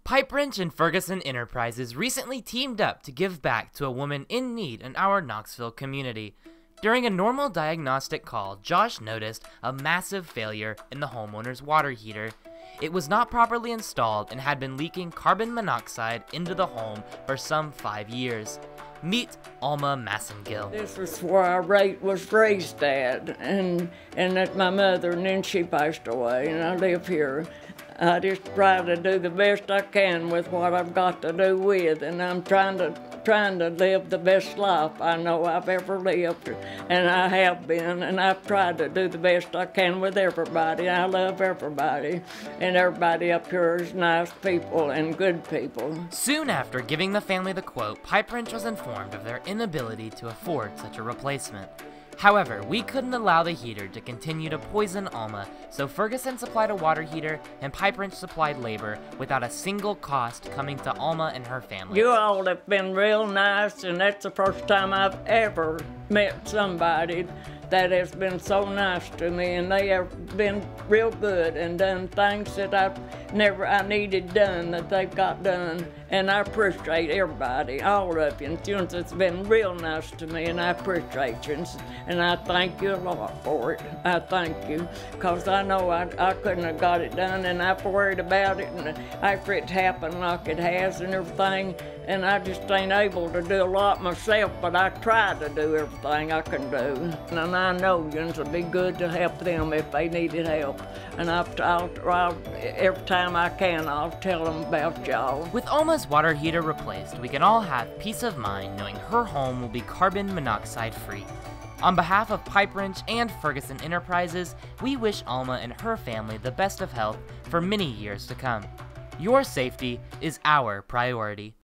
Pipe Wrench and Ferguson Enterprises recently teamed up to give back to a woman in need in our Knoxville community. During a normal diagnostic call, Josh noticed a massive failure in the homeowner's water heater. It was not properly installed and had been leaking carbon monoxide into the home for some 5 years. Meet Alma Massengill. This was where I was raised at, and that's my mother, and then she passed away, and I live here. I just try to do the best I can with what I've got to do with, and I'm trying to live the best life I know I've ever lived, and I have been, and I've tried to do the best I can with everybody. I love everybody, and everybody up here is nice people and good people. Soon after giving the family the quote, Pipe Wrench was informed of their inability to afford such a replacement. However, we couldn't allow the heater to continue to poison Alma, so Ferguson supplied a water heater and Pipe Wrench supplied labor without a single cost coming to Alma and her family. You all have been real nice, and that's the first time I've ever met somebody that has been so nice to me, and they have been real good and done things that I needed done that they've got done, and I appreciate everybody, all of you. It's been real nice to me, and I appreciate you, and I thank you a lot for it. I thank you, because I know I couldn't have got it done, and I've worried about it, and after it happened like it has and everything, and I just ain't able to do a lot myself, but I try to do everything I can do. And I know it'll be good to help them if they needed help. And every time I can, I'll tell them about y'all. With Alma's water heater replaced, we can all have peace of mind knowing her home will be carbon monoxide free. On behalf of Pipe Wrench and Ferguson Enterprises, we wish Alma and her family the best of health for many years to come. Your safety is our priority.